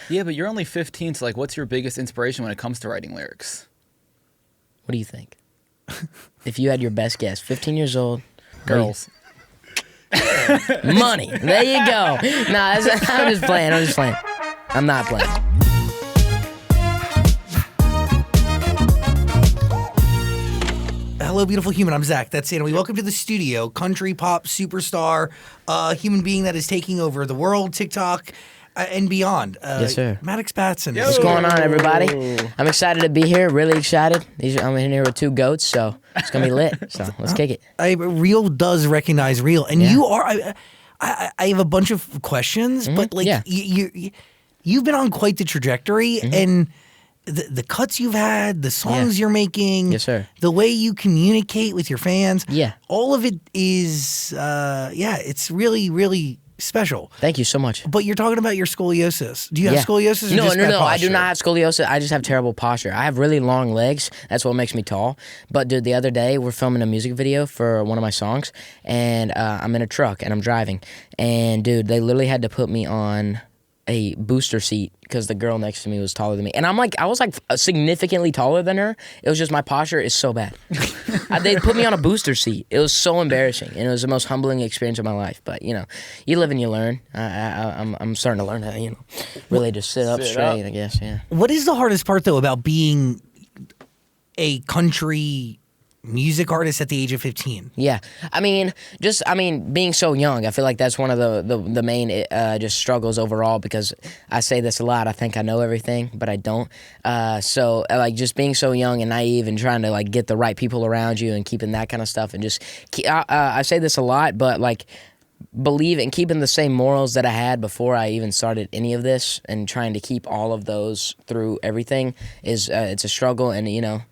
Yeah, but you're only 15, so like, what's your biggest inspiration when it comes to writing lyrics? What do you think? If you had your best guess, 15 years old, Girls. money. There you go. Nah, I'm just playing. I'm not playing. Hello, beautiful human. I'm Zach. That's it. And we welcome to the studio, country pop superstar, human being that is taking over the world, TikTok, and beyond. Yes, sir. Maddox Batson. What's going on, everybody? I'm excited to be here. Really excited. I'm in here with two goats, so it's gonna be lit. So let's kick it. Real does recognize real, and you are. I have a bunch of questions, but like you've been on quite the trajectory, and the cuts you've had, the songs you're making, yes, sir. The way you communicate with your fans, all of it is, it's really, really special. Thank you so much. But you're talking about your scoliosis. Do you have scoliosis? Or No, just bad no. posture? I do not have scoliosis. I just have terrible posture. I have really long legs. That's what makes me tall. But dude, the other day we're filming a music video for one of my songs, and I'm in a truck and I'm driving, and dude, they literally had to put me on a booster seat because the girl next to me was taller than me, and I was significantly taller than her. It was just my posture is so bad. They put me on a booster seat. It was so embarrassing, and it was the most humbling experience of my life. But you live and you learn. I'm starting to learn how to really just sit up straight. I guess. Yeah. What is the hardest part though about being a country music artist at the age of 15? Yeah, being so young, I feel like that's one of the main just struggles overall, because I say this a lot. I think I know everything, but I don't. So just being so young and naive and trying to like get the right people around you and keeping that kind of stuff, and just I say this a lot, but like believe in keeping the same morals that I had before I even started any of this, and trying to keep all of those through everything is it's a struggle, and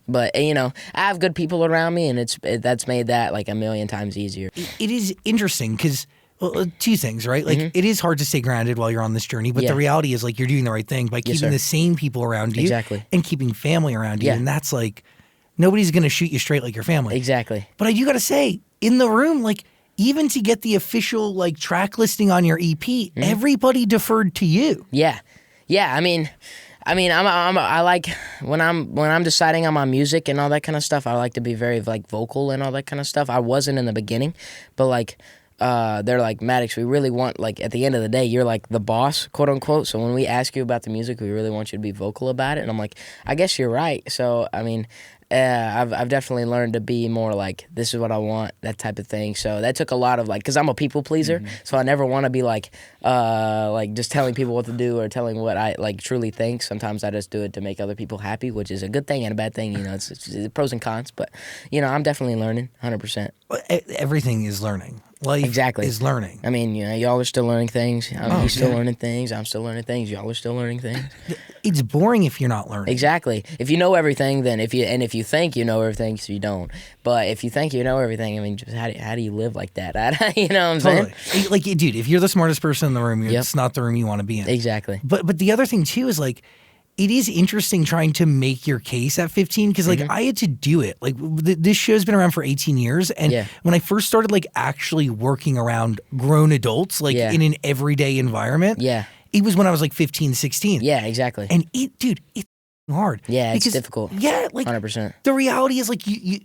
but I have good people around me, and that's made that like a million times easier. It is interesting because two things, right? Like it is hard to stay grounded while you're on this journey, but the reality is like you're doing the right thing by keeping the same people around you, exactly, and keeping family around you, and that's like nobody's gonna shoot you straight like your family, exactly. But I do gotta say, in the room, like, even to get the official like track listing on your EP, everybody deferred to you. Yeah. I like when I'm deciding on my music and all that kind of stuff. I like to be very like vocal and all that kind of stuff. I wasn't in the beginning, but like they're like, Maddox, we really want, like, at the end of the day, you're like the boss, quote unquote. So when we ask you about the music, we really want you to be vocal about it. And I'm like, I guess you're right. So I've definitely learned to be more like, this is what I want, that type of thing. So that took a lot of, like, because I'm a people pleaser, so I never want to be like just telling people what to do or telling what I like truly think. Sometimes I just do it to make other people happy, which is a good thing and a bad thing. It's pros and cons. But I'm definitely learning, 100%. Everything is learning. Life is learning. I mean, y'all are still learning things. He's still learning things. I'm still learning things. Y'all are still learning things. It's boring if you're not learning. Exactly. If you know everything, then if you think you know everything, so you don't. But if you think you know everything, I mean, just how do you live like that? You know what I'm saying? Like, dude, if you're the smartest person in the room, it's not the room you want to be in. Exactly. But the other thing too is like, it is interesting trying to make your case at 15 because like I had to do it. Like this show's been around for 18 years, and when I first started like actually working around grown adults, like in an everyday environment, it was when I was like 15, 16. Yeah, exactly. And it's hard. Yeah, it's difficult. Yeah, like 100%. The reality is like you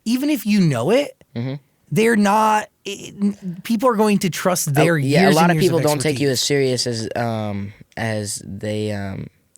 even if you know it, they're not. People are going to trust their years. A lot of years people of don't take you as serious as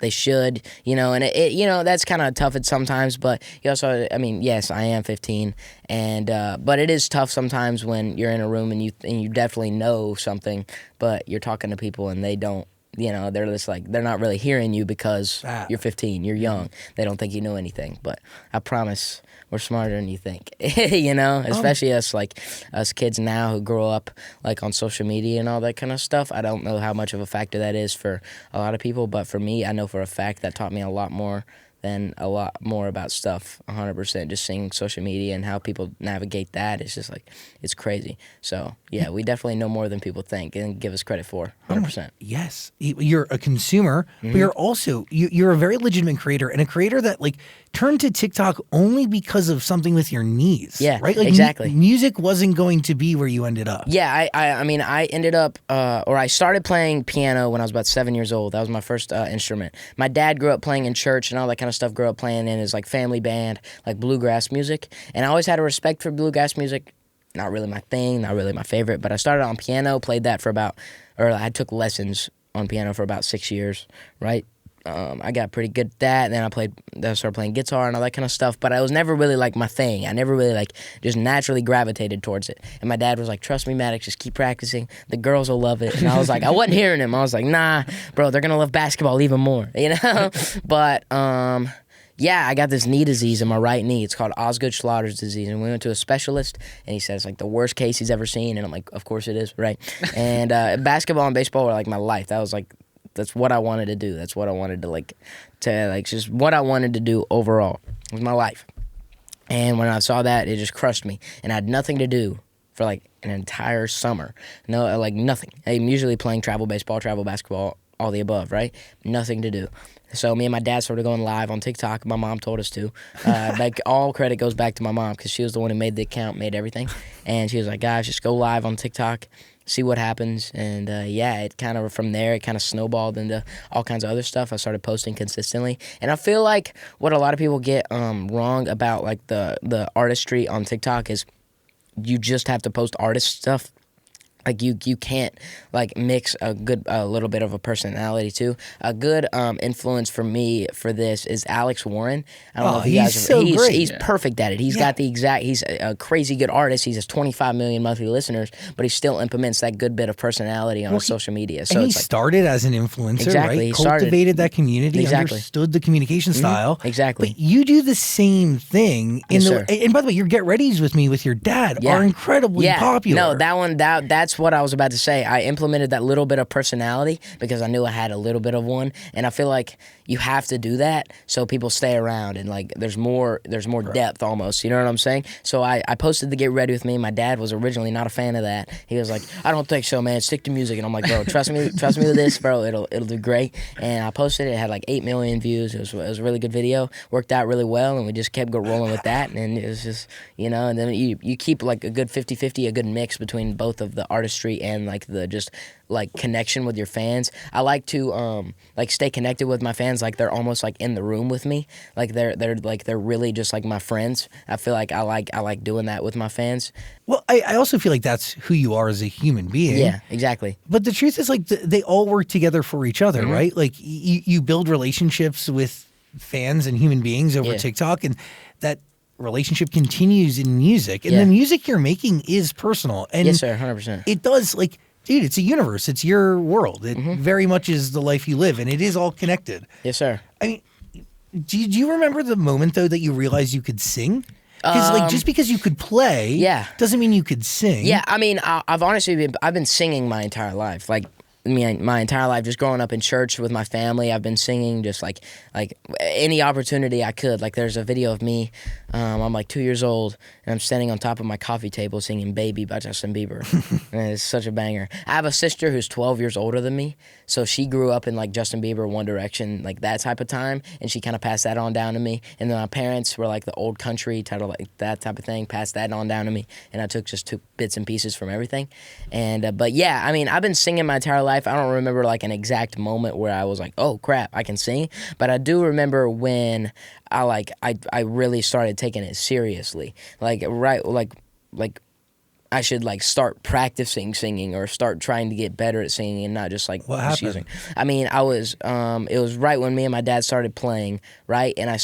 they should, and it that's kind of tough at sometimes. But you also, I mean, yes, I am 15, and but it is tough sometimes when you're in a room and you definitely know something, but you're talking to people and they don't. They're just like, they're not really hearing you because you're 15, you're young. They don't think you know anything. But I promise, we're smarter than you think. Especially us kids now who grow up like on social media and all that kind of stuff. I don't know how much of a factor that is for a lot of people, but for me, I know for a fact that taught me a lot more than a lot more about stuff. 100%. Just seeing social media and how people navigate that is just like, it's crazy. So yeah, we definitely know more than people think and give us credit for. 100%. Yes, you're a consumer, but you're also you're a very legitimate creator, and a creator that like turned to TikTok only because of something with your knees. Yeah, right. Like, exactly. Music wasn't going to be where you ended up. Yeah, I mean, I ended up, or I started playing piano when I was about 7 years old. That was my first instrument. My dad grew up playing in church and all that kind of stuff, grew up playing in his like family band, like bluegrass music. And I always had a respect for bluegrass music. Not really my thing, not really my favorite, but I started on piano, played that for about, or I took lessons on piano for about 6 years, right? I got pretty good at that, and then I started playing guitar and all that kind of stuff, but I was never really like my thing. I never really like just naturally gravitated towards it. And my dad was like, trust me, Maddox, just keep practicing. The girls will love it. And I was like, I wasn't hearing him. I was like, nah, bro, they're going to love basketball even more, you know? But, yeah, I got this knee disease in my right knee. It's called Osgood-Schlatter's disease. And we went to a specialist, and he said it's like the worst case he's ever seen. And I'm like, of course it is, right? And basketball and baseball were like my life. That's what I wanted to do. That's what I wanted to just what I wanted to do overall with my life. And when I saw that, it just crushed me. And I had nothing to do for like an entire summer. No, like nothing. I'm usually playing travel baseball, travel basketball, all the above, right? Nothing to do. So me and my dad started going live on TikTok. My mom told us to. Like all credit goes back to my mom because she was the one who made the account, made everything. And she was like, guys, just go live on TikTok, see what happens. And yeah, it kind of from there, it kind of snowballed into all kinds of other stuff. I started posting consistently. And I feel like what a lot of people get wrong about like the artistry on TikTok is you just have to post artist stuff. Like you can't like mix a little bit of a personality too. A good influence for me for this is Alex Warren. I don't know if you guys so great. He's perfect at it. He's got he's a crazy good artist. He has 25 million monthly listeners, but he still implements that good bit of personality on his social media. So and it's he like, started as an influencer, right? He Cultivated that community, Exactly. understood the communication style. Exactly. But you do the same thing Yes, sir. and by the way, your Get Readies with me with your dad are incredibly popular. No, that's what I was about to say. I implemented that little bit of personality because I knew I had a little bit of one, and I feel like you have to do that so people stay around and like there's more depth almost. You know what I'm saying? So I posted the Get Ready with me. My dad was originally not a fan of that. He was like, I don't think so, man. Stick to music. And I'm like, bro, trust me with this, bro. It'll do great. And I posted it. It had like 8 million views. It was a really good video. Worked out really well, and we just kept rolling with that. And it was just, you know, and then you keep like a good 50-50, a good mix between both of the artistry and like the just like connection with your fans. I like to like stay connected with my fans like they're almost like in the room with me. Like they're really just like my friends. I feel like I like doing that with my fans. Well, I also feel like that's who you are as a human being. Yeah, exactly. But the truth is like they all work together for each other, right? Like you build relationships with fans and human beings over TikTok, and that relationship continues in music. And the music you're making is personal. And yes, sir, 100%. It does, like, dude, it's a universe. It's your world. It very much is the life you live, and it is all connected. Yes, sir. I mean, do you remember the moment, though, that you realized you could sing? Because, like, just because you could play doesn't mean you could sing. Yeah, I mean, I've been singing my entire life. Like, my entire life, just growing up in church with my family, I've been singing just like any opportunity I could. Like there's a video of me, I'm like 2 years old, and I'm standing on top of my coffee table singing "Baby" by Justin Bieber. And it's such a banger. I have a sister who's 12 years older than me, so she grew up in like Justin Bieber, One Direction, like that type of time, and she kind of passed that on down to me. And then my parents were like the old country title, like that type of thing, passed that on down to me, and I took bits and pieces from everything. And but yeah, I mean, I've been singing my entire life. I don't remember like an exact moment where I was like, oh crap, I can sing, but I do remember when I really started taking it seriously. Like I should like start practicing singing or start trying to get better at singing and not just like just using. I mean, it was right when me and my dad started playing, right? And I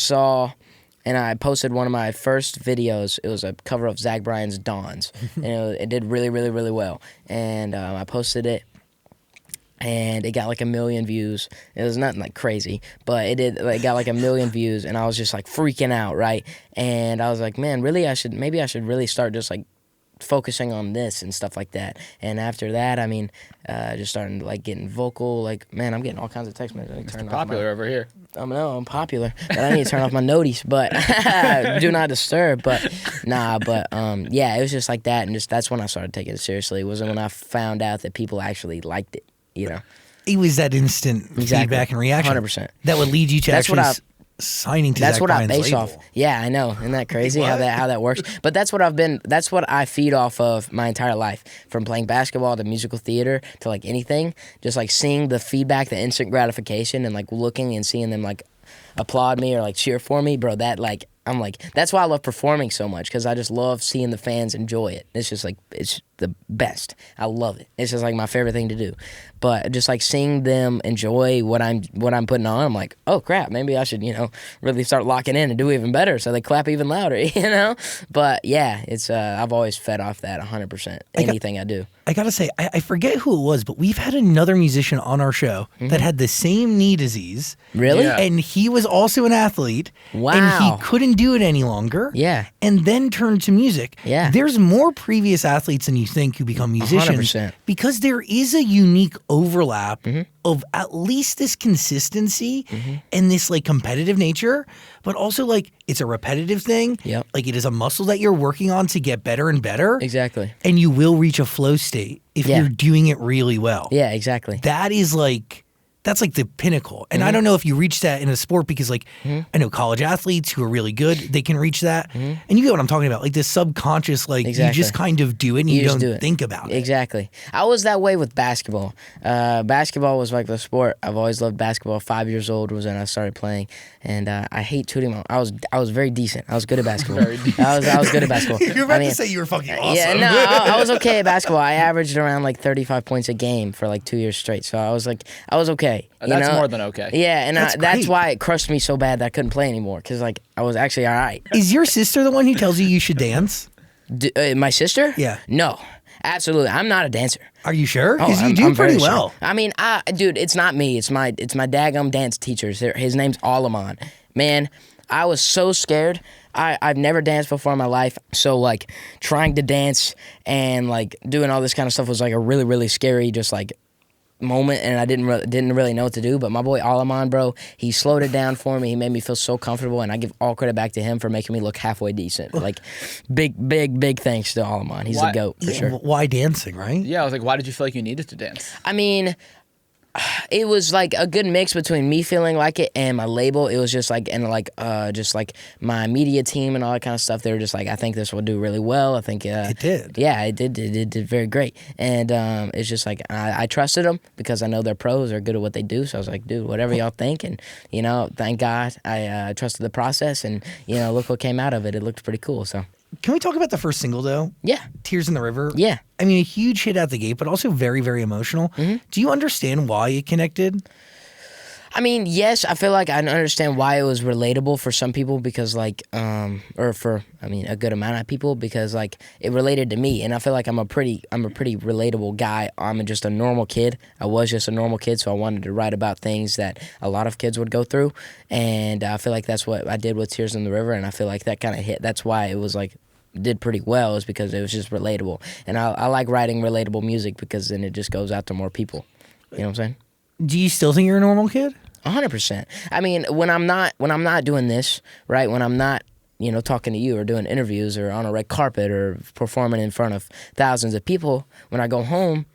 posted one of my first videos. It was a cover of Zach Bryan's Dawns, and it did really, really, really well. And I posted it, and it got like 1 million views. It was nothing like crazy, but it got like 1 million views, and I was just like freaking out, right? And I was like, man, really, maybe I should really start just like focusing on this and stuff like that. And after that, I mean, just starting like getting vocal. Like, man, I'm getting all kinds of text messages. Mr. Popular over here. I'm popular, but I need to turn off my noties. But do not disturb. But yeah, it was just like that, and just that's when I started taking it seriously. It was when I found out that people actually liked it. You know, it was that instant feedback and reaction. 100%. That would lead you to signing to that's Zach what Bryan's I base label. off. Yeah, I know. Isn't that crazy how that works? But that's what that's what I feed off of my entire life. From playing basketball to musical theater to like anything. Just like seeing the feedback, the instant gratification, and like looking and seeing them like applaud me or like cheer for me, bro. That like I'm like that's why I love performing so much, because I just love seeing the fans enjoy it. It's just like it's the best. I love it. It's just like my favorite thing to do. But just like seeing them enjoy what I'm putting on, I'm like, oh crap, maybe I should, really start locking in and do even better, so they clap even louder, But yeah, it's I've always fed off that 100%. Anything I do. I gotta say, I forget who it was, but we've had another musician on our show that had the same knee disease. Really? Yeah. And he was also an athlete. Wow. And he couldn't do it any longer. Yeah. And then turned to music. Yeah. There's more previous athletes than you think who become musicians. 100%. Because there is a unique overlap of at least this consistency and this like competitive nature, but also like it's a repetitive thing. Yep. Like it is a muscle that you're working on to get better and better. Exactly. And you will reach a flow state if you're doing it really well. Yeah, exactly. That is like, that's like the pinnacle. And I don't know if you reach that in a sport, because like I know college athletes who are really good, they can reach that. And you get what I'm talking about, like this subconscious, like you just kind of do it and you don't think about it. Exactly. I was that way with basketball. Basketball was like the sport. I've always loved basketball. 5 years old was when I started playing, and I hate tooting my. I was very decent. I was good at basketball. I was good at basketball. You're about to say you were fucking awesome. Yeah, no, I was okay at basketball. I averaged around like 35 points a game for like 2 years straight. So I was okay. That's more than okay. Yeah, and That's that's great. why it crushed me so bad that I couldn't play anymore, because like I was actually all right. Is your sister the one who tells you should dance? My sister? Yeah. No, absolutely. I'm not a dancer. Are you sure? Because I'm you do very pretty sure. well. I mean, dude, it's not me. It's my daggum dance teachers. His name's Ole Opry. Man, I was so scared. I've never danced before in my life, so like trying to dance and like doing all this kind of stuff was like a really, really scary just like moment, and I didn't really know what to do. But my boy Ole Opry, bro, he slowed it down for me. He made me feel so comfortable, and I give all credit back to him for making me look halfway decent. Like big thanks to Ole Opry. He's the GOAT for sure. Why dancing, right? Yeah, I was like, why did you feel like you needed to dance? I mean, it was like a good mix between me feeling like it and my label. It was just like, and like just like my media team and all that kind of stuff. They were just like, I think this will do really well. I think It did. Yeah, it did very great. And it's just like I trusted them because I know they're pros, they're good at what they do. So I was like, dude, whatever y'all think. And thank God I trusted the process, and look what came out of it. It looked pretty cool. So Can we talk about the first single though? yeah. Tears in the River. Yeah. I mean, a huge hit out the gate, but also very, very emotional. Do you understand why it connected? I mean, yes, I feel like I understand why it was relatable for some people, because like, or for, a good amount of people, because like it related to me, and I feel like I'm a pretty relatable guy. I'm just a normal kid. I was just a normal kid, so I wanted to write about things that a lot of kids would go through, and I feel like that's what I did with Tears in the River, and I feel like that kind of hit. That's why it was like did pretty well, is because it was just relatable, and I like writing relatable music because then it just goes out to more people. You know what I'm saying? Do you still think you're a normal kid? 100%. I mean, when I'm not doing this, right? When I'm not, talking to you or doing interviews or on a red carpet or performing in front of thousands of people, when I go home,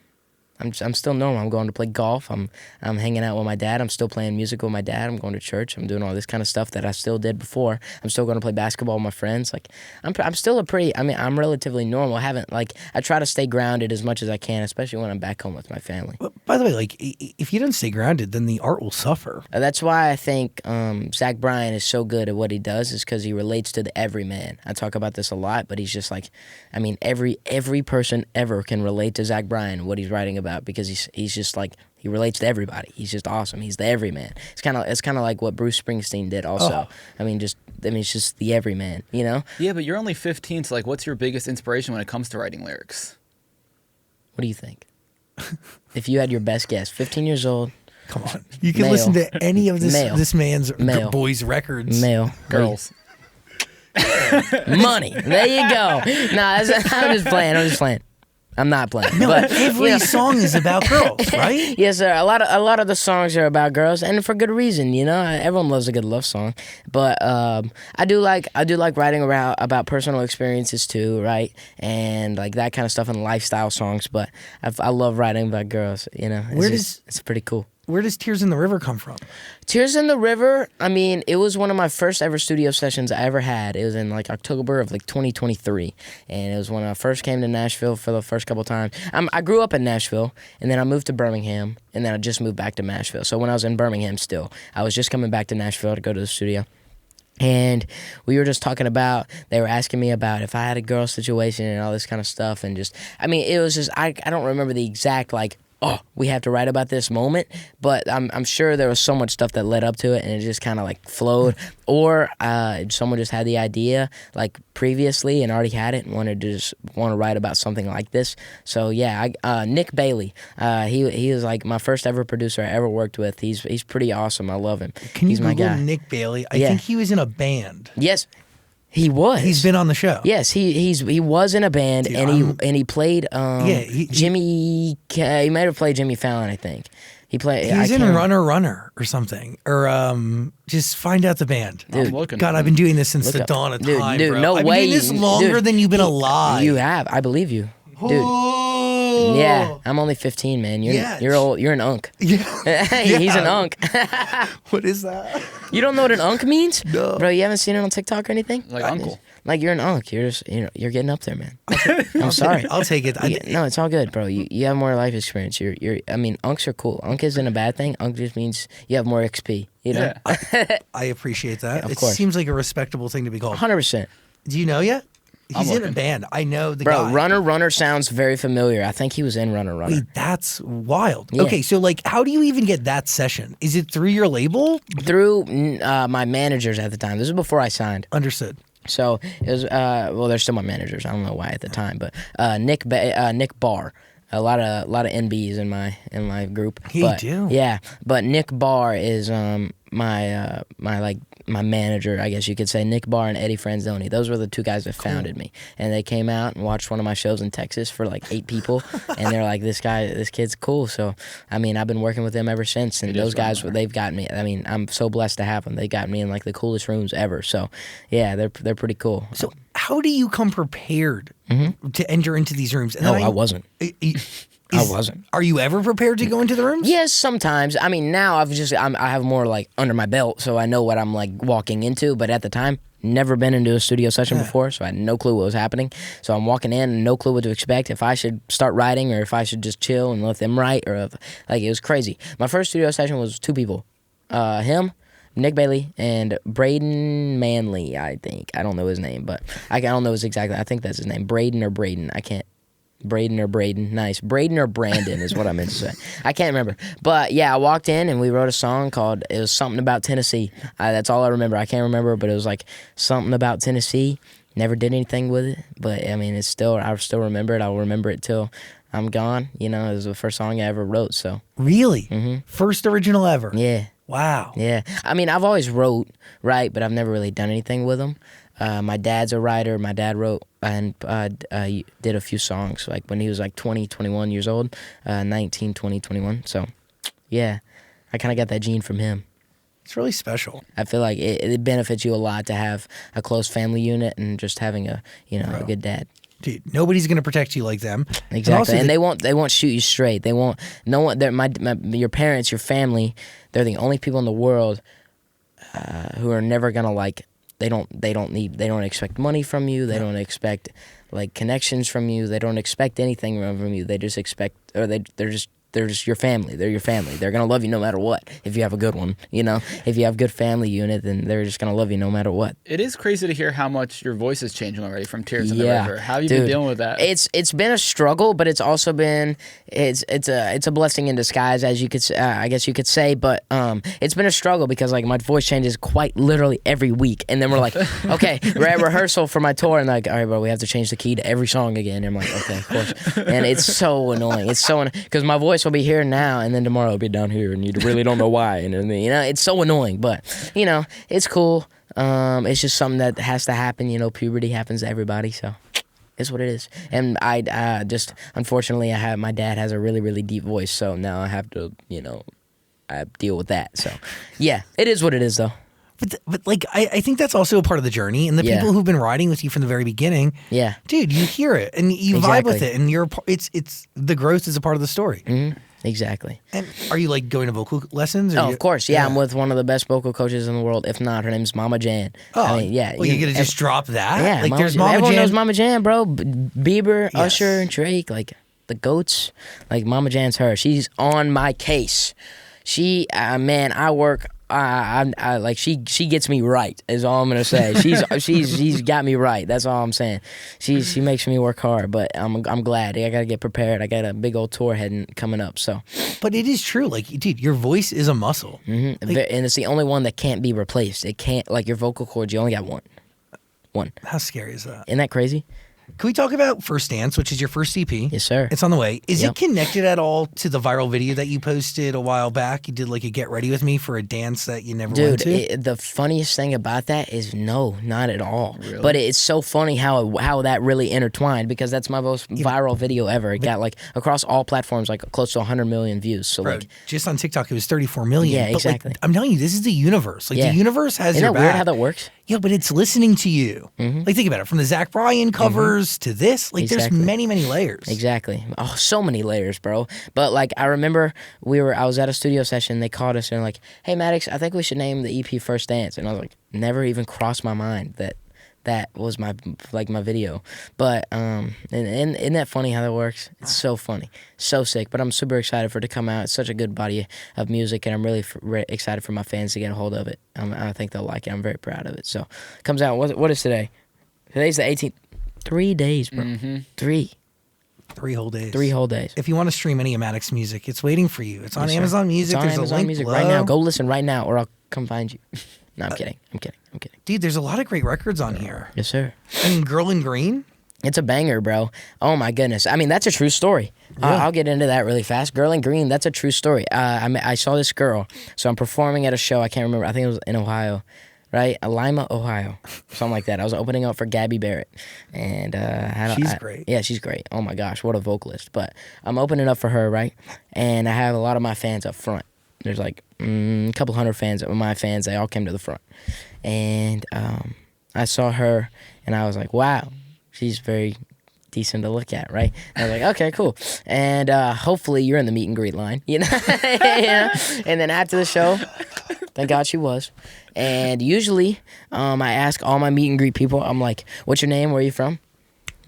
I'm still normal. I'm going to play golf. I'm hanging out with my dad. I'm still playing music with my dad. I'm going to church. I'm doing all this kind of stuff that I still did before. I'm still going to play basketball with my friends. Like I'm still I'm relatively normal. I try to stay grounded as much as I can, especially when I'm back home with my family. But by the way, like if you don't stay grounded, then the art will suffer. That's why I think Zach Bryan is so good at what he does, is because he relates to the everyman. I talk about this a lot, but he's just like, every person ever can relate to Zach Bryan and what he's writing about, because he's just like, he relates to everybody. He's just awesome. He's the everyman. It's kind of like what Bruce Springsteen did also. It's just the everyman, Yeah, but you're only 15, so like, what's your biggest inspiration when it comes to writing lyrics? What do you think? If you had your best guess, 15 years old. Come on. You can Male. listen to any of this Male. this man's Male. boys' records. Male. Girls. Money. There you go. Nah, I'm just playing. I'm not playing. No, but every song is about girls, right? Yes, sir. A lot of the songs are about girls, and for good reason. Everyone loves a good love song. But I do like writing about personal experiences too, right? And like that kind of stuff and lifestyle songs. But I love writing about girls. It's pretty cool. Where does Tears in the River come from? Tears in the River, I mean, it was one of my first ever studio sessions I ever had. It was in like October of like 2023. And it was when I first came to Nashville for the first couple times. I grew up in Nashville, and then I moved to Birmingham, and then I just moved back to Nashville. So when I was in Birmingham still, I was just coming back to Nashville to go to the studio. And we were just talking about, they were asking me about if I had a girl situation and all this kind of stuff. And just, I mean, it was just, I don't remember the exact like, oh, we have to write about this moment, but I'm sure there was so much stuff that led up to it, and it just kind of like flowed, or someone just had the idea like previously and already had it and wanted to write about something like this. So yeah, Nick Bailey, he was like my first ever producer I ever worked with. He's pretty awesome. I love him. Can you He's my Google guy. Nick Bailey? I think he was in a band. Yes. He was. He's been on the show. Yes, he was in a band. Dude, and he played Jimmy. He might have played Jimmy Fallon, I think. He's in Runner or something. Or just find out the band. Dude, God, I've been doing this since the dawn of time, dude, bro. no I've way. been doing this longer than you've been alive. You have. I believe you. Dude. Yeah, I'm only 15, man. You're old. You're an unk. Yeah. He's an unk. What is that? You don't know what an unk means? No. Bro, you haven't seen it on TikTok or anything? Like uncle. Like you're an unk. You're just, you're getting up there, man. I'm sorry. I'll take it. No, it's all good, bro. You have more life experience. I mean, unks are cool. Unk isn't a bad thing. Unk just means you have more XP. Yeah. I appreciate that. Of course. It seems like a respectable thing to be called. 100%. Do you know yet? He's in a looking. band. I know the Bro, guy. Runner sounds very familiar. I think he was in Runner. Wait, that's wild. Yeah. Okay, so like, how do you even get that session? Is it through your label? Through my managers at the time. This is before I signed. Understood. So it was well, they're still my managers. I don't know why at the time, but Nick Barr, a lot of NBs in my group. You do? Yeah, but Nick Barr is my manager, I guess you could say. Nick Barr and Eddie Franzoni. Those were the two guys that founded me, and they came out and watched one of my shows in Texas for like 8 people, and they're like, this kid's cool. So I mean, I've been working with them ever since, and those guys, they've got me. I mean, I'm so blessed to have them. They got me in like the coolest rooms ever. So yeah, they're pretty cool. So how do you come prepared to enter into these rooms? And No, I wasn't. I wasn't. Are you ever prepared to go into the rooms? Yes, sometimes. I mean, now I have more like under my belt, so I know what I'm like walking into. But at the time, never been into a studio session before, so I had no clue what was happening. So I'm walking in and no clue what to expect, if I should start writing or if I should just chill and let them write, or if, like, it was crazy. My first studio session was 2 people, him, Nick Bailey, and Braden Manley, I think. I don't know his name, but I don't know his exactly. I think that's his name, Braden. I can't. Braden or Braden. Nice. Braden or Brandon is what I meant to say. I can't remember. But yeah, I walked in and we wrote a song called, it was something about Tennessee. That's all I remember. I can't remember, but it was like something about Tennessee. Never did anything with it. But I mean, I still remember it. I'll remember it till I'm gone. It was the first song I ever wrote. So Really? First original ever? yeah. Wow. Yeah. I mean, I've always wrote, right? But I've never really done anything with them. My dad's a writer. My dad wrote and did a few songs like when he was like 20, 21 years old, 19, 20, 21. So, yeah, I kind of got that gene from him. It's really special. I feel like it benefits you a lot to have a close family unit and just having a good dad. Dude, nobody's gonna protect you like them. Exactly, and they won't shoot you straight. They won't. No one. Your parents, your family. They're the only people in the world who are never gonna like. They don't expect money from you. They don't expect like connections from you. They don't expect anything from you. They just expect, or they're just your family. They're your family. They're gonna love you no matter what. If you have a good one, if you have a good family unit, then they're just gonna love you no matter what. It is crazy to hear how much your voice is changing already from Tears in the Yeah, River. How have you dude, been dealing with that? It's been a struggle, but it's also been it's a blessing in disguise, as you could I guess you could say. But it's been a struggle because like my voice changes quite literally every week, and then we're like, okay, we're at rehearsal for my tour, and like, all right, bro, we have to change the key to every song again. And I'm like, okay, of course, and it's so annoying. It's so because my voice will be here now, and then tomorrow it'll be down here, and you really don't know why. And it's so annoying, but it's cool. It's just something that has to happen. You know, puberty happens to everybody, so it's what it is. And I just unfortunately my dad has a really, really deep voice, so now I have to, I deal with that. So yeah, it is what it is though. But like, I think that's also a part of the journey. And the people who've been riding with you from the very beginning, dude, you hear it and you vibe with it, and it's the growth is a part of the story. Mm-hmm. Exactly. And are you like going to vocal lessons? Of course. Yeah, I'm with one of the best vocal coaches in the world. If not, her name's Mama Jan. Oh, I mean, yeah. Well, you're gonna just drop that? Yeah, like there's Mama Jan. Everyone knows Mama Jan, bro. Bieber, Usher, Drake, like the goats. Like Mama Jan's her. She's on my case. She, man, I work. I like she gets me right is all I'm gonna say. She's got me right. That's all I'm saying. She makes me work hard, but I'm glad. I gotta get prepared. I got a big old tour coming up. So, but it is true. Like, dude, your voice is a muscle, and it's the only one that can't be replaced. It can't, like your vocal cords. You only got one. How scary is that? Isn't that crazy? Can we talk about First Dance, which is your first EP? Yes, sir. It's on the way. Is it connected at all to the viral video that you posted a while back? You did like a Get Ready With Me for a dance that you never went to? Dude, the funniest thing about that is no, not at all. Really? But it's so funny how that really intertwined, because that's my most viral video ever. It got like across all platforms like close to 100 million views. So bro, like just on TikTok it was 34 million. Yeah, but exactly. Like, I'm telling you, this is the universe. Like the universe has Isn't your that back. weird how that works? Yeah, but it's listening to you. Like think about it, from the Zach Bryan covers to this. Like there's many layers. Exactly. Oh, so many layers, bro. But like I remember I was at a studio session. They called us and like, "Hey Maddox, I think we should name the EP First Dance." And I was like, never even crossed my mind that was my video. But and isn't that funny how that works? It's so funny, so sick. But I'm super excited for it to come out. It's such a good body of music, and I'm really excited for my fans to get a hold of it. I think they'll like it. I'm very proud of it. So it comes out. What is today? Today's the 18th. 3 days, bro. 3 whole days. 3 whole days. If you want to stream any of Maddox music, it's waiting for you. It's on Amazon Music. It's on There's Amazon a link Music below. right now. Go listen right now, or I'll come find you. No, I'm kidding. Dude, there's a lot of great records on here. Yes, sir. I mean, Girl in Green. It's a banger, bro. Oh my goodness. I mean, that's a true story. I'll get into that really fast. Girl in Green, that's a true story. I saw this girl. So I'm performing at a show. I can't remember. I think it was in Ohio. Right? Lima, Ohio. Something like that. I was opening up for Gabby Barrett. And she's great. Yeah, she's great. Oh my gosh, what a vocalist. But I'm opening up for her, right? And I have a lot of my fans up front. There's like a couple hundred fans. My fans, they all came to the front. And I saw her, and I was like, wow, she's very decent to look at, right? And I was like, okay, cool. And hopefully you're in the meet and greet line, you know? And then after the show, thank God she was. And usually I ask all my meet and greet people, I'm like, what's your name? Where are you from?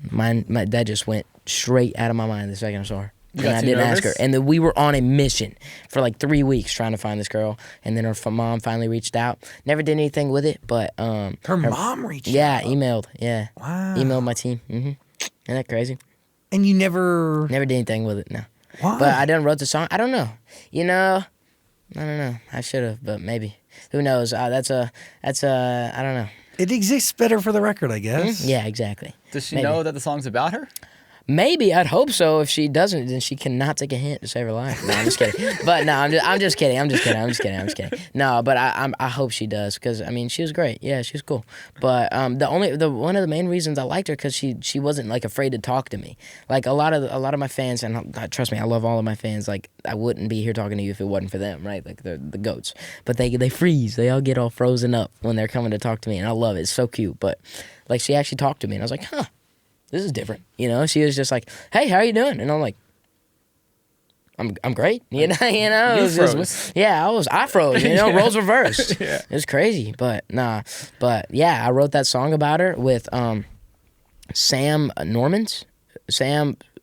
My dad just went straight out of my mind the second I saw her. And I didn't ask her. And then we were on a mission for like 3 weeks trying to find this girl. And then her mom finally reached out. Never did anything with it, but her mom reached out? Yeah, emailed. Yeah. Wow. Emailed my team. Isn't that crazy? And you never did anything with it, no. Why? But I done wrote the song. I don't know. I don't know. I should have, but maybe. Who knows? That's a I don't know. It exists better for the record, I guess. Yeah, exactly. Does she know that the song's about her? Maybe. I'd hope so. If she doesn't, then she cannot take a hint to save her life. No, I'm just kidding. But no, I'm just kidding. No, but I hope she does, because I mean she was great. Yeah, she was cool. But one of the main reasons I liked her, because she wasn't like afraid to talk to me. Like a lot of my fans, and trust me, I love all of my fans. Like I wouldn't be here talking to you if it wasn't for them, right? Like they're the goats. But they freeze. They all get all frozen up when they're coming to talk to me, and I love it. It's so cute. But like she actually talked to me, and I was like, huh. This is different, she was just like, "Hey, how are you doing?" And I'm like, "I'm great," you know. You froze. I froze. Roles reversed. Yeah. It was crazy, but yeah, I wrote that song about her with Sam Normans.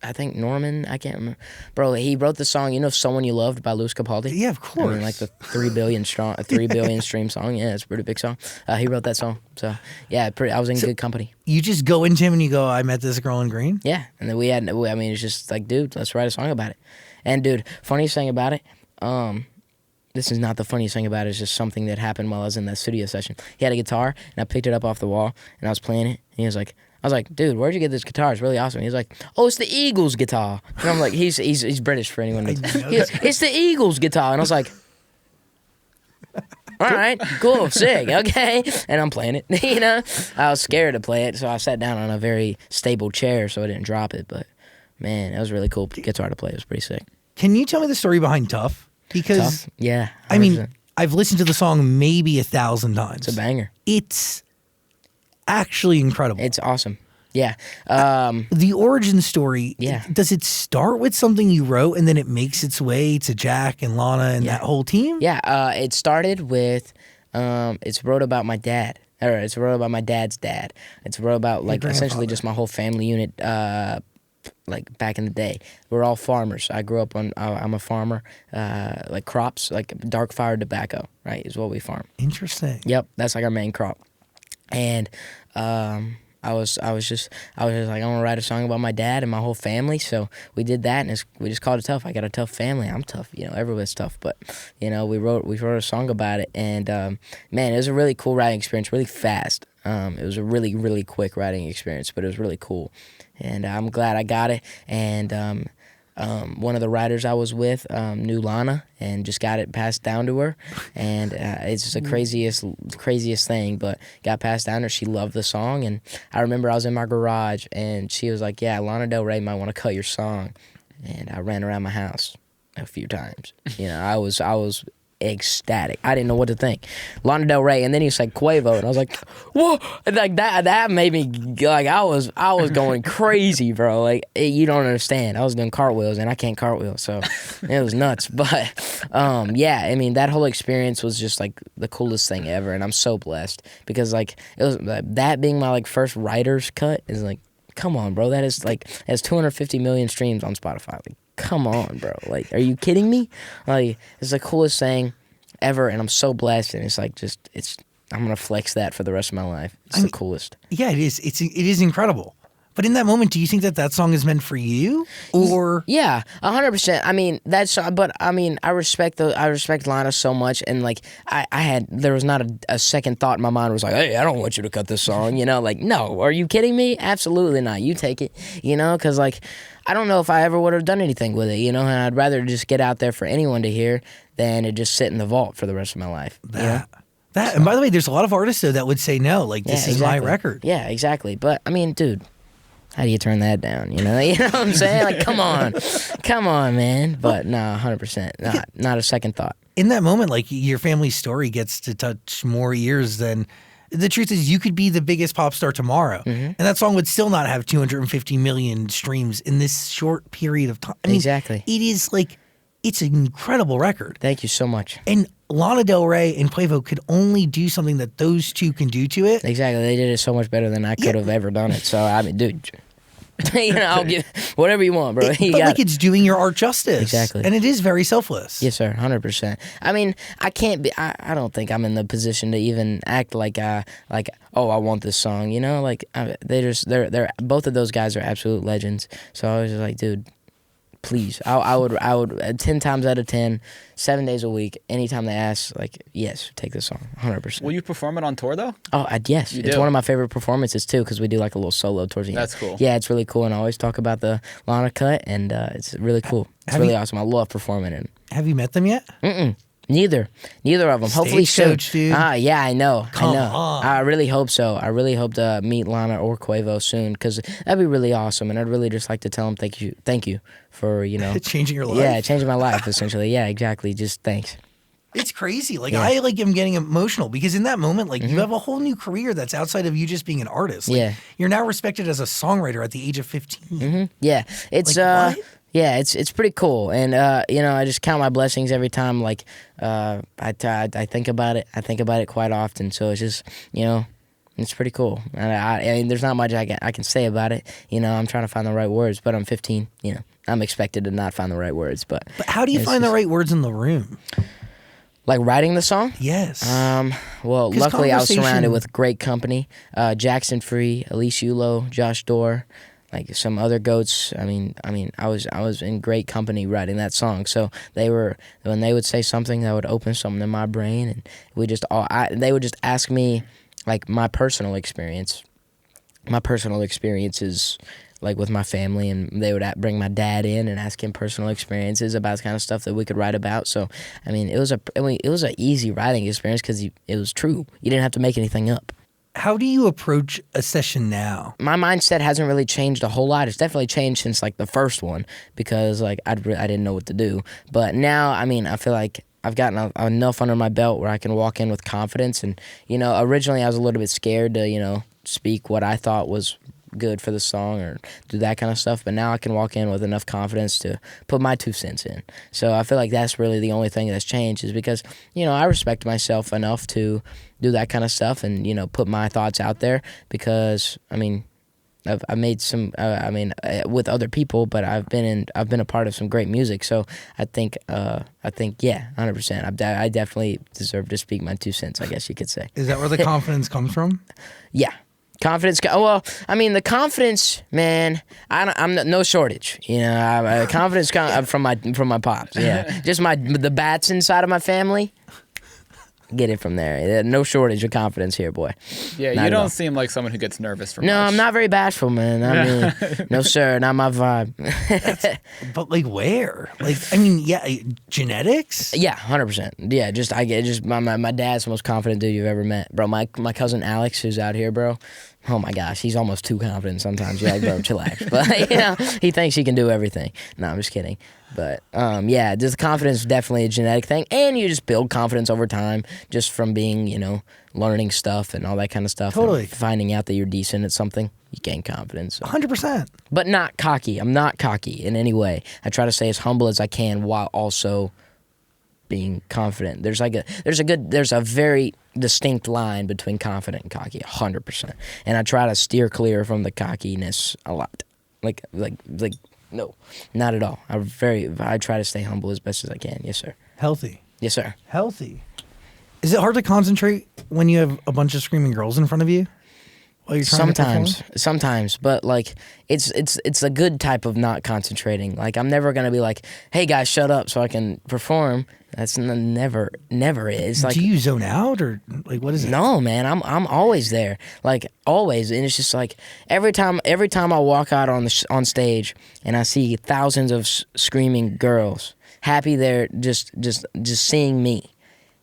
I think Norman, I can't remember. Bro, he wrote the song, Someone You Loved by Louis Capaldi? Yeah, of course. I mean, like the 3 billion stream song. Yeah, it's a pretty big song. He wrote that song. So, yeah, I was in good company. You just go into him and you go, I met this girl in green? Yeah, and then it's just like, dude, let's write a song about it. And, dude, funniest thing about it, this is not the funniest thing about it, it's just something that happened while I was in that studio session. He had a guitar, and I picked it up off the wall, and I was playing it, and I was like, dude, where'd you get this guitar? It's really awesome. He's like, oh, it's the Eagles guitar. And I'm like, he's British for anyone. It's the Eagles guitar. And I was like, all right, cool, sick, okay. And I'm playing it, you know. I was scared to play it, so I sat down on a very stable chair so I didn't drop it. But, man, that was really cool guitar to play. It was pretty sick. Can you tell me the story behind Tough? Because, Tough? Yeah. 100%. I mean, I've listened to the song maybe 1,000 times. It's a banger. It's actually incredible. It's awesome. Yeah. The origin story, Yeah. does it start with something you wrote and then it makes its way to Jack and Lana and that whole team? Yeah. It started with, it's wrote about my dad. Or it's wrote about my dad's dad. It's wrote about, like, essentially just my whole family unit, like, back in the day. We're all farmers. I grew up on, I'm a farmer, like, crops, like, dark fire tobacco, right, is what we farm. Interesting. Yep, that's, like, our main crop. And, I was just like, I want to write a song about my dad and my whole family, so we did that, and we just called it Tough. I got a tough family. I'm tough, you know. Everyone's tough, but you know, we wrote a song about it, and man, it was a really cool writing experience, really fast. It was a really, really quick writing experience, but it was really cool, and I'm glad I got it. And one of the writers I was with knew Lana and just got it passed down to her, and it's just the craziest thing, but got passed down to her. She loved the song, and I remember I was in my garage and she was like, yeah, Lana Del Rey might want to cut your song, and I ran around my house a few times. You know, I was ecstatic. I didn't know what to think. Lana Del Rey, and then he said Quavo, and I was like, whoa! Like that made me, like, I was going crazy, bro. Like, you don't understand. I was doing cartwheels, and I can't cartwheel, so it was nuts. But yeah, I mean, that whole experience was just like the coolest thing ever, and I'm so blessed because, like, it was that being my, like, first writer's cut is like, come on, bro. That is, like, has 250 million streams on Spotify. Like, come on, bro. Like, are you kidding me? Like, it's the coolest thing ever, and I'm so blessed, and it's like, I'm gonna flex that for the rest of my life. It's the coolest. Yeah, it is. It is incredible. But in that moment, do you think that song is meant for you, or? Yeah, 100%. I mean, but I mean, I respect Lana so much, and like, there was not a second thought in my mind was like, hey, I don't want you to cut this song, you know? Like, no, are you kidding me? Absolutely not. You take it, you know? Because, like, I don't know if I ever would have done anything with it, you know? And I'd rather just get out there for anyone to hear than to just sit in the vault for the rest of my life. And by the way, there's a lot of artists though that would say no, like, this is my record. Yeah, exactly. But I mean, dude, how do you turn that down? You know what I'm saying? Like, come on, man. But no, 100%, not a second thought. In that moment, like, your family's story gets to touch more ears than. The truth is, you could be the biggest pop star tomorrow, and that song would still not have 250 million streams in this short period of time. I mean, exactly. It is like, it's an incredible record. Thank you so much. And Lana Del Rey and Quavo could only do something that those two can do to it. Exactly. They did it so much better than I could have ever done it. So, I mean, dude, you know, I'll give whatever you want, bro. It's doing your art justice. Exactly. And it is very selfless. Yes, sir. 100%. I mean, I can't be, I don't think I'm in the position to even act like, oh, I want this song, you know? Like, they're both of those guys are absolute legends. So I was just like, dude, please. I would 10 times out of 10, 7 days a week, anytime they ask, like, yes, take this song, 100%. Will you perform it on tour, though? Oh, yes. It's one of my favorite performances, too, because we do, like, a little solo towards the end. That's cool. Yeah, it's really cool, and I always talk about the Lana cut, and it's really cool. It's really awesome. I love performing it. Have you met them yet? Neither of them. Hopefully soon. Coach, dude. Yeah, I know. Come on. I really hope so. I really hope to meet Lana or Quavo soon because that'd be really awesome. And I'd really just like to tell them thank you for, you know, changing your life. Yeah, changing my life essentially. Yeah, exactly. Just thanks. It's crazy. Like, I am getting emotional because in that moment, like, you have a whole new career that's outside of you just being an artist. Like, you're now respected as a songwriter at the age of 15. Yeah, it's like, what? Yeah, it's pretty cool, and you know, I just count my blessings every time. Like, I think about it. I think about it quite often. So it's just, you know, it's pretty cool. And I mean, there's not much I can say about it. You know, I'm trying to find the right words, but I'm 15. You know, I'm expected to not find the right words. But how do you find the right words in the room? Like writing the song? Yes. Well, luckily I was surrounded with great company. Jackson Free, Elise Yulo, Josh Dorr. Like some other goats. I mean, I was in great company writing that song. So when they would say something, that would open something in my brain, and they would just ask me, like, my personal experience. My personal experience is like with my family, and they would bring my dad in and ask him personal experiences about the kind of stuff that we could write about. So I mean, it was an easy writing experience because it was true. You didn't have to make anything up. How do you approach a session now? My mindset hasn't really changed a whole lot. It's definitely changed since like the first one because like I didn't know what to do. But now, I mean, I feel like I've gotten enough under my belt where I can walk in with confidence. And, you know, originally I was a little bit scared to, you know, speak what I thought was good for the song or do that kind of stuff. But now I can walk in with enough confidence to put my 2 cents in. So I feel like that's really the only thing that's changed is because, you know, I respect myself enough to do that kind of stuff and, you know, put my thoughts out there because, I mean, I've made some. With other people, but I've been a part of some great music. So I think, yeah, 100%. I definitely deserve to speak my 2 cents. I guess you could say. Is that where the confidence comes from? Yeah, confidence. Well, I mean, the confidence, man. I'm no shortage. You know, confidence comes from my pops. Yeah, just the Batson side of my family. Get it from there. No shortage of confidence here, boy. Yeah, Not you at all. don't seem like someone who gets nervous from No, much. I'm not very bashful, man. I mean, no, sir, not my vibe. But like where? Like, I mean, yeah, genetics? Yeah, 100%. Yeah, my dad's the most confident dude you've ever met, bro. My cousin Alex, who's out here, bro. Oh my gosh, he's almost too confident sometimes. You're like, bro, chillax. But you know, he thinks he can do everything. No, I'm just kidding. But yeah, just confidence is definitely a genetic thing, and you just build confidence over time, just from being, you know, learning stuff and all that kind of stuff. Totally. And finding out that you're decent at something, you gain confidence. So. 100%. But not cocky. I'm not cocky in any way. I try to stay as humble as I can while also being confident. There's a very distinct line between confident and cocky, 100%. And I try to steer clear from the cockiness a lot. Like no, not at all. I try to stay humble as best as I can. Yes, sir. Healthy. Yes, sir. Healthy. Is it hard to concentrate when you have a bunch of screaming girls in front of you? While you're trying to perform? Sometimes, but like it's a good type of not concentrating. Like I'm never gonna be like, "Hey guys, shut up," so I can perform. That's never is. Like, do you zone out or like what is it? No, man, I'm always there, like always, and it's just like every time I walk out on stage and I see thousands of screaming girls happy there, just seeing me.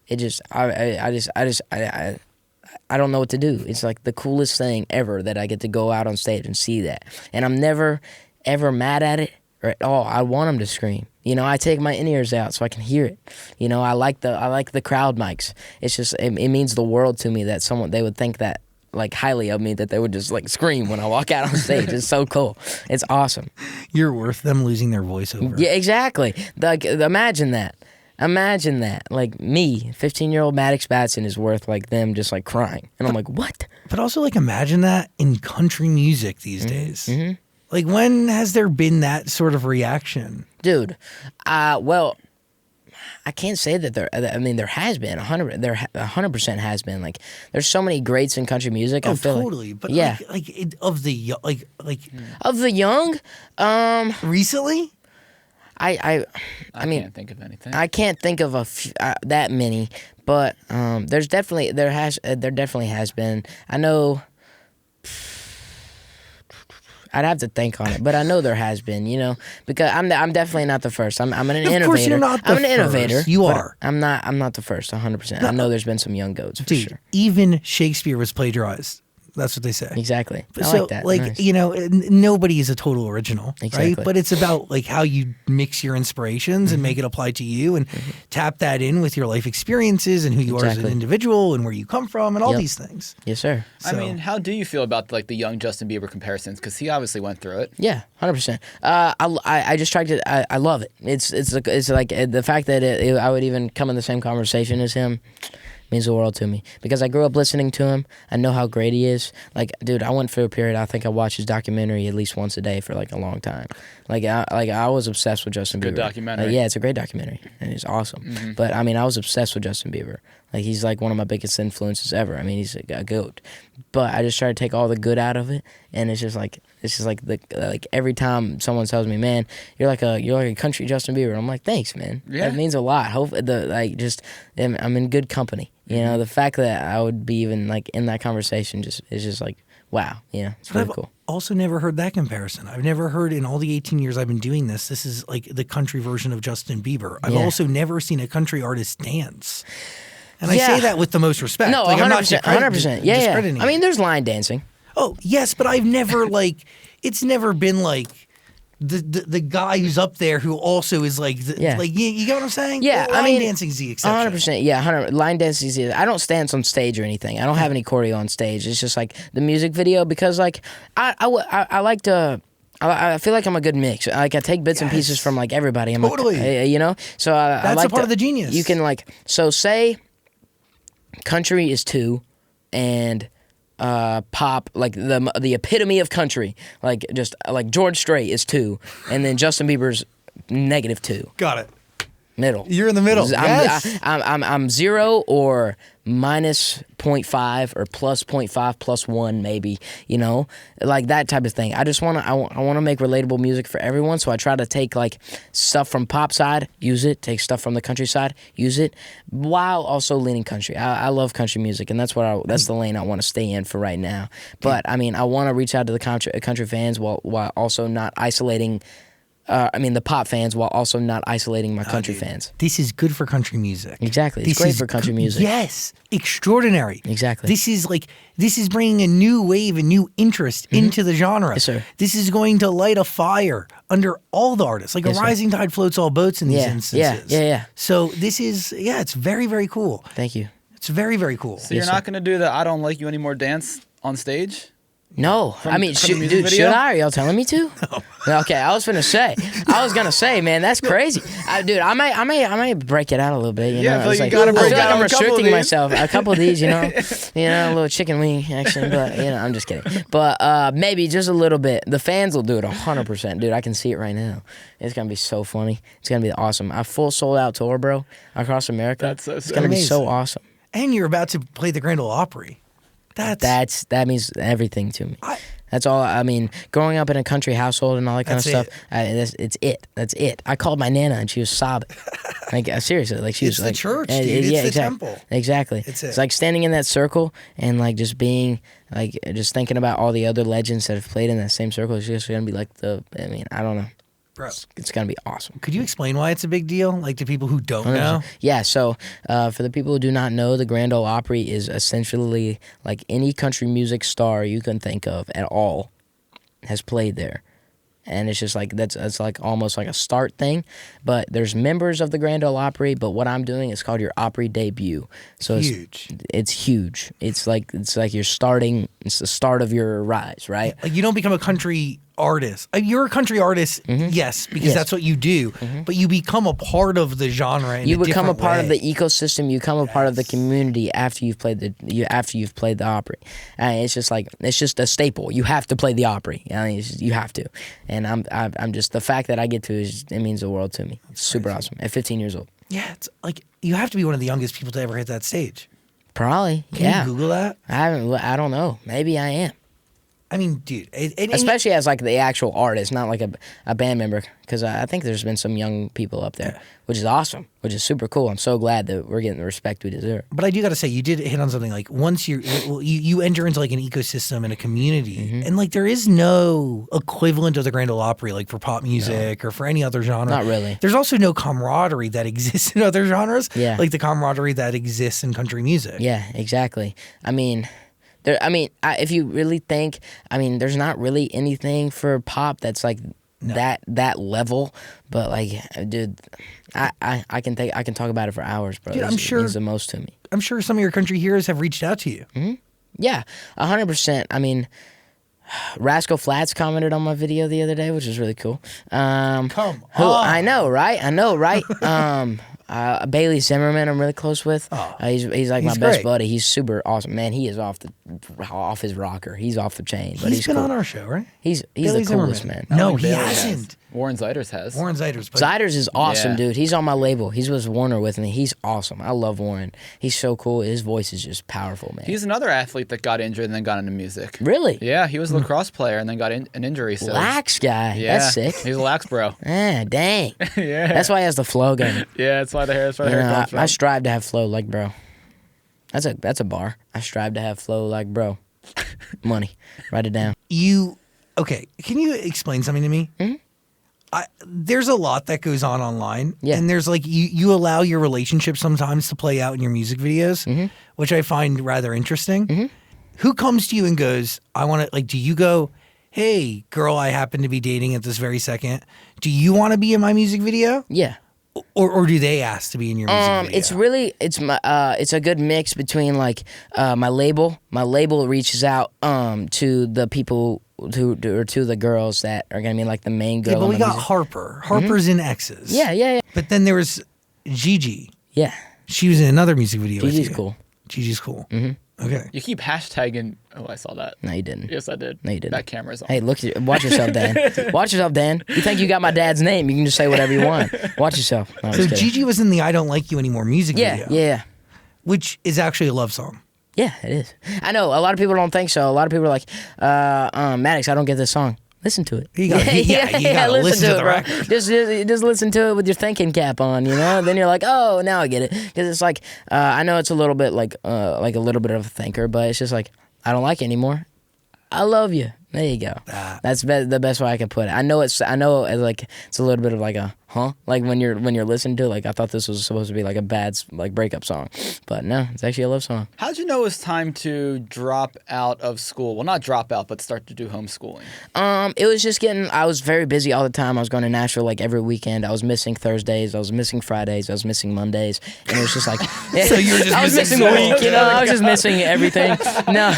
It just I don't know what to do. It's like the coolest thing ever that I get to go out on stage and see that. And I'm never, ever mad at it or at all. I want them to scream. You know, I take my in-ears out so I can hear it. You know, I like the crowd mics. It's just, it means the world to me that they would think that, like, highly of me, that they would just, like, scream when I walk out on stage. It's so cool. It's awesome. You're worth them losing their voice over. Yeah, exactly. Like, imagine that. Imagine that. Like, me, 15-year-old Maddox Batson is worth, like, them just, like, crying. And I'm like, what? But also, like, imagine that in country music these days. Mm-hmm. Like, when has there been that sort of reaction? Dude, well, I can't say that there has been. 100% has been. Like, there's so many greats in country music. Oh, I feel totally. Like, but, yeah. of the young, recently? I mean, can't think of anything. I can't think of that many, but there definitely has been. I know. I'd have to think on it, but I know there has been, you know, because I'm definitely not the first. I'm an innovator. Of course you're not the I'm an innovator. first. You are. I'm not the first. 100%. I know there's been some young goats for Dude, sure. even Shakespeare was plagiarized. That's what they say. Exactly. I So, like that. like, Nice. you know, nobody is a total original, Exactly. right? But it's about, like, how you mix your inspirations and make it apply to you and tap that in with your life experiences and who you are as an Exactly. individual and where you come from and all Yep. these things. Yes, sir. I mean, how do you feel about like the young Justin Bieber comparisons? Because he obviously went through it. Yeah, 100%. I just tried to. I love it. It's like the fact that I would even come in the same conversation as him means the world to me because I grew up listening to him. I know how great he is. Like, dude, I went through a period. I think I watched his documentary at least once a day for like a long time. I was obsessed with Justin Bieber. Good documentary. Yeah, it's a great documentary and it's awesome. Mm-hmm. But I mean, I was obsessed with Justin Bieber. Like, he's like one of my biggest influences ever. I mean, he's a goat. But I just try to take all the good out of it, and it's just like every time someone tells me, "Man, you're like a country Justin Bieber," I'm like, "Thanks, man. Yeah. That means a lot." I'm in good company. You know, the fact that I would be even like in that conversation is just like wow, it's But pretty I've cool. also never heard that comparison. I've never heard in all the 18 years I've been doing this, this is like the country version of Justin Bieber. I've also never seen a country artist dance. And I say that with the most respect. No, like, 100%. I'm not 100%. Yeah. discrediting I mean, it. there's line dancing. Oh, yes, but I've never it's never been like the guy who's up there who also is like you get what I'm saying? Yeah, line I mean, dancing's the exception. 100%. Yeah, 100. Line dancing is I don't dance on stage or anything. I don't have any choreo on stage. It's just like the music video because like I like to. I feel like I'm a good mix. Like I take bits and pieces from like everybody. I'm Totally. So That's I like a part of the genius. You can say country is 2 and pop, like the epitome of country, like just like George Strait is 2, and then Justin Bieber's -2. Got it. Middle. You're in the middle. Yes. I'm 0 or -0.5 or +0.5 +1 maybe, like that type of thing. I just want to make relatable music for everyone, so I try to take like stuff from pop side, use it, take stuff from the country side, use it, while also leaning country. I love country music, and that's the lane I want to stay in for right now. But I mean, I want to reach out to the country fans while also not isolating. The pop fans, while also not isolating my country fans. This is good for country music. Exactly. It's great for country music. Yes. Extraordinary. Exactly. This is bringing a new wave, a new interest into the genre. Yes, sir. This is going to light a fire under all the artists. Like a rising tide floats all boats in these instances. Yeah. So this is, it's very, very cool. Thank you. It's very, very cool. So you're not going to do the I Don't Like You Anymore dance on stage? No, should I? Are y'all telling me to? No. Okay, I was gonna say, man, that's crazy, dude. I might break it out a little bit. You know? But you gotta break I feel like out I'm a couple restricting of these. myself. A couple of these, a little chicken wing action, but I'm just kidding. But maybe just a little bit. The fans will do it 100%, dude. I can see it right now. It's gonna be so funny. It's gonna be awesome. A full sold out tour, bro, across America. That's so it's gonna be so awesome. And you're about to play the Grand Ole Opry. That means everything to me. That's all. I mean, growing up in a country household and all that kind of stuff, it's it. That's it. I called my nana and she was sobbing. Like seriously, like she was it's like, the church, dude. It's the temple. Exactly. It's like standing in that circle and like just being like just thinking about all the other legends that have played in that same circle. It's just gonna be like I don't know. Bro, it's gonna be awesome. Could you explain why it's a big deal, like to people who don't know? Yeah. So for the people who do not know, the Grand Ole Opry is essentially like any country music star you can think of at all has played there. And it's just like it's like almost like a start thing, but there's members of the Grand Ole Opry. But what I'm doing is called your Opry debut. So it's huge. It's like you're starting. It's the start of your rise, right? Like you don't become a country artist. You're a country artist, yes, because that's what you do. But you become a part of the genre. You become a part of the ecosystem. You become a part of the community after you've played the Opry. It's just a staple. You have to play the Opry. You have to. And I'm just the fact that I get to it means the world to me. It's super awesome at 15 years old. Yeah, it's like you have to be one of the youngest people to ever hit that stage. Probably. Can you Google that? I don't know. Maybe I am. I mean, dude. Especially as like the actual artist, not like a band member, because I think there's been some young people up there, which is awesome, which is super cool. I'm so glad that we're getting the respect we deserve. But I do got to say, you did hit on something like once you enter into like an ecosystem and a community, and like there is no equivalent of the Grand Ole Opry like for pop music or for any other genre. Not really. There's also no camaraderie that exists in other genres. Yeah. Like the camaraderie that exists in country music. Yeah, exactly. If you really think, there's not really anything for pop that's like that level. But like, dude, I can talk about it for hours, bro. Dude, it means the most to me. I'm sure some of your country heroes have reached out to you. Mm-hmm. Yeah, 100%. Rascal Flatts commented on my video the other day, which is really cool. Come on. I know, right? Bailey Zimmerman, I'm really close with. He's like my best buddy. He's super awesome, man. He is off his rocker. He's off the chain. But he's been cool. on our show, right? He's Bailey the coolest Zimmerman. man. No, he hasn't. Warren Zeiders has. Ziders is awesome, dude. He's on my label. He's with Warner with me. He's awesome. I love Warren. He's so cool. His voice is just powerful, man. He's another athlete that got injured and then got into music. Really? Yeah, he was a lacrosse player and then got an injury. So. Lax guy. Yeah. That's sick. He's a lax bro. Dang. Yeah. That's why he has the flow going. Yeah, that's why the hair comes from. I strive to have flow like bro. That's a bar. I strive to have flow like bro. Money. Write it down. Okay, can you explain something to me? Mm-hmm. There's a lot that goes on online, Yeah. and there's like you allow your relationship sometimes to play out in your music videos, which I find rather interesting. Who comes to you and goes, I want to, like, do you go, hey, girl I happen to be dating at this very second, do you want to be in my music video? Yeah. Or do they ask to be in your music video? It's really it's a good mix between like my label. My label reaches out to the people or to the girls that are gonna be like the main girl. Yeah, but we in the got music. Harper. Harper's in X's. Yeah. But then there was Gigi. Yeah. She was in another music video with you. Gigi's cool. Gigi's cool. Okay. You keep hashtagging. Oh, I saw that. No, you didn't. Yes, I did. No, you didn't. That camera's on. Hey, watch yourself, Dan. Watch yourself, Dan. You think you got my dad's name? You can just say whatever you want. Watch yourself. No, I'm So just kidding. Gigi was in the I Don't Like You Anymore music video. Yeah. Which is actually a love song. Yeah, it is. I know a lot of people don't think so. A lot of people are like, Maddox, I don't get this song. Listen to it. You gotta listen to the bro. record. Just listen to it with your thinking cap on, you know. Then you're like, oh, now I get it. Because it's like, I know it's a little bit like a little bit of a thinker, but it's just like, I don't like it anymore. I love you. There you go. That's the best way I can put it. I know it's like it's a little bit of like a like when you're listening to it, like I thought this was supposed to be like a bad like breakup song, but no, it's actually a love song. How'd you know it was time to drop out of school? Well, not drop out, but start to do homeschooling. It was just I was very busy all the time. I was going to Nashville like every weekend. I was missing Thursdays. I was missing Fridays. I was missing Mondays. And it was just like, So you were just I was missing the week, you know. I was just missing everything. No,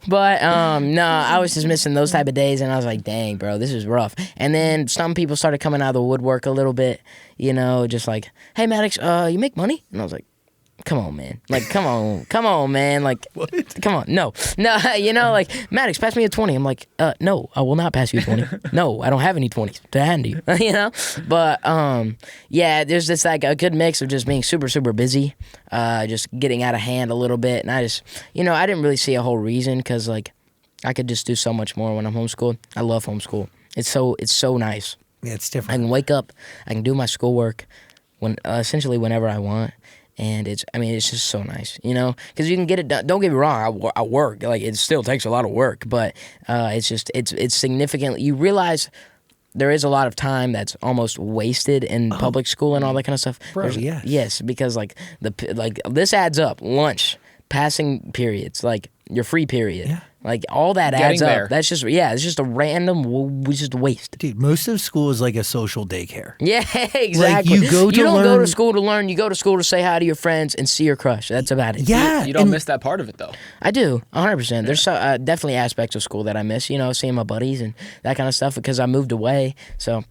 but no, I was just missing those type of days, and I was like, dang, bro, this is rough. And then some people started coming out of the woodwork a little bit, you know, just like, hey, Maddox, you make money? And I was like, come on, man. Like, come on, man. Like, What? Come on. No, you know, like, Maddox, pass me a 20. I'm like, no, I will not pass you a 20. No, I don't have any 20s to hand to you, you know? But, yeah, there's just like a good mix of just being super, super busy, just getting out of hand a little bit. And I just, you know, I didn't really see a whole reason because, like, I could just do so much more when I'm homeschooled. I love homeschool. It's so nice. Yeah, it's I different. can wake up, I can do my schoolwork essentially whenever I want, and it's just so nice, you know, because you can get it done. Don't get me wrong, I work, like it still takes a lot of work, but it's significantly, you realize there is a lot of time that's almost wasted in public school and all that kind of stuff. Bro, yes. Yes, because like this adds up. Lunch, passing periods, like your free period. Yeah. Like all that Getting adds there. up. That's just it's just a random just a waste. Dude, most of school is like a social daycare. Yeah, exactly. you go to don't go learn- to school to learn. You go to school to say hi to your friends and see your crush. That's about it. Yeah. You don't and miss that part of it, though. I do, 100%. There's definitely aspects of school that I miss. You know, seeing my buddies and that kind of stuff because I moved away. So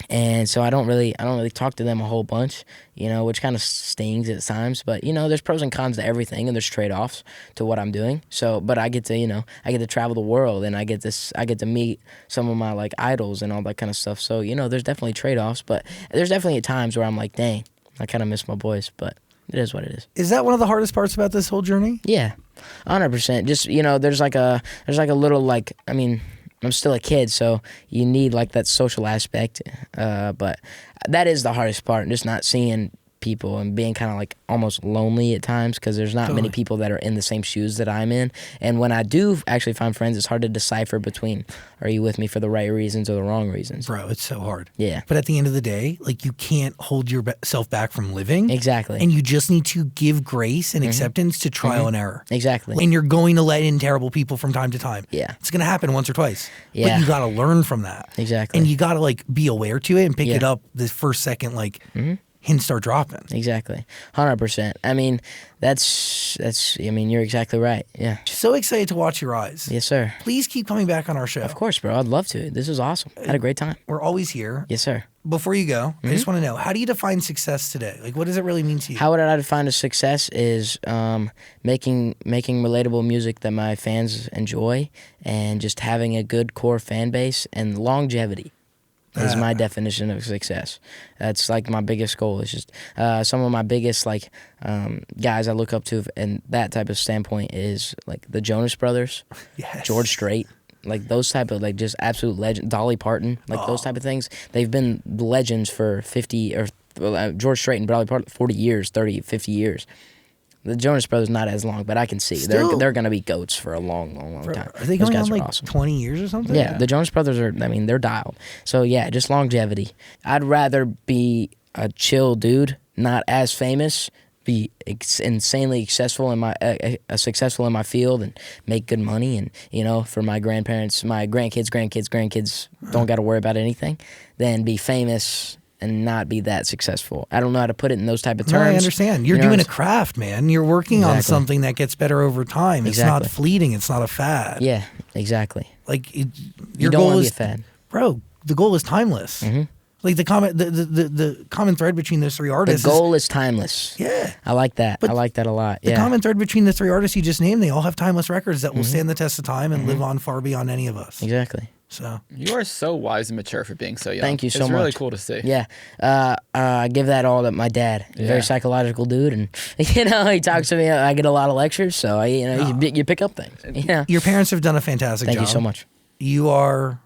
I don't really talk to them a whole bunch, you know, which kind of stings at times. But you know, there's pros and cons to everything, and there's trade-offs to what I'm doing. So, but I get to travel the world, and I get to meet some of my like idols and all that kind of stuff. So you know, there's definitely trade-offs, but there's definitely times where I'm like, dang, I kind of miss my boys, but it is what it is. Is that one of the hardest parts about this whole journey? Yeah, 100%. Just you know, there's like a little like I'm still a kid, so you need like that social aspect. But that is the hardest part, just not seeing people and being kind of like almost lonely at times because there's not many people that are in the same shoes that I'm in. And when I do actually find friends, it's hard to decipher between are you with me for the right reasons or the wrong reasons. Bro, it's so hard. Yeah. But at the end of the day, like you can't hold yourself back from living. Exactly. And you just need to give grace and acceptance to trial and error. Exactly. And you're going to let in terrible people from time to time. Yeah. It's going to happen once or twice. Yeah. But you got to learn from that. Exactly. And you got to like be aware to it and pick Yeah. it up the first second like hints start dropping. Exactly. 100%. I mean, that's you're exactly right. Yeah. So excited to watch your eyes. Yes, sir. Please keep coming back on our show. Of course, bro. I'd love to. This was awesome. Had a great time. We're always here. Yes, sir. Before you go, I just want to know, how do you define success today? Like, what does it really mean to you? How would I define a success is making relatable music that my fans enjoy and just having a good core fan base and longevity is my definition of success. That's like my biggest goal. It's just some of my biggest like guys I look up to and that type of standpoint is like the Jonas Brothers, Yes. George Strait. Like those type of like just absolute legend, Dolly Parton, like those type of things. They've been legends for 50 or George Strait and Dolly Parton 40 years, 30, 50 years. The Jonas Brothers not as long, but I can see they're gonna be goats for a long time. Are they Those going guys on are like awesome. 20 years or something? Yeah, the Jonas Brothers are. I mean, they're dialed. So yeah, just longevity. I'd rather be a chill dude, not as famous, be insanely successful in my field and make good money, and for my grandparents, my grandkids don't got to worry about anything, than be famous and not be that successful. I don't know how to put it in those type of terms. No, I understand. You're doing a craft, man. You're working on something that gets better over time. It's not fleeting. It's not a fad. Yeah, exactly. Like You your don't goal want to be is a fad. bro. The goal is timeless. Like the common thread between those three The artists. goal is timeless. Yeah. I like that. But I like that a lot. The Yeah. common thread between the three artists you just named, they all have timeless records that will stand the test of time and live on far beyond any of us. Exactly. So You are so wise and mature for being so young. Thank you so It's much. really cool to see. Yeah. I give that all to my dad. He's a very psychological dude, and he talks to me. I get a lot of lectures, so you pick up things. Yeah. your parents have done a fantastic job. Thank you so much. You are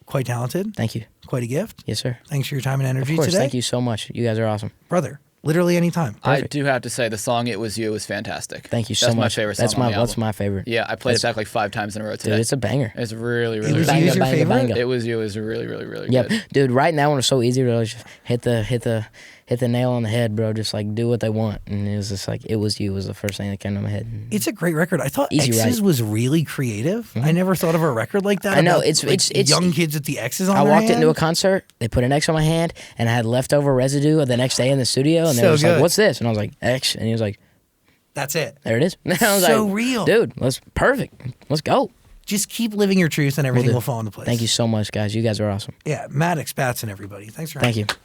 quite talented. Thank you. Quite a gift. Yes, sir. Thanks for your time and energy Of course. today. Thank you so much. You guys are awesome. Brother. Literally anytime. I do have to say the song "It Was You" is fantastic. Thank you so That's much. my favorite song on the album. That's my favorite. Yeah, I played it back like 5 times in a row today. Dude, it's a banger. It's really, really, It Was really You good. is your favorite? It Was You is really, really, really Yep. good. Dude, right now when it's so easy to just hit the nail on the head, bro. Just like do what they want, and it was just like "It Was You" was the first thing that came to my head. It's a great record. I thought Easy X's ride. was really creative. I never thought of a record like that. I know, about, it's young kids with the X's on I their walked into a hand. concert, they put an X on my hand, and I had leftover residue the next day in the studio, and they So were just good. like, "What's this?" And I was like, "X," and he was like, That's it. "There it is." And I was So like, real. dude. Let's perfect. Let's go. Just keep living your truth and everything will fall into place. Thank you so much, guys. You guys are awesome. Yeah, Maddox Batson, everybody. Thanks for Thank having you. me.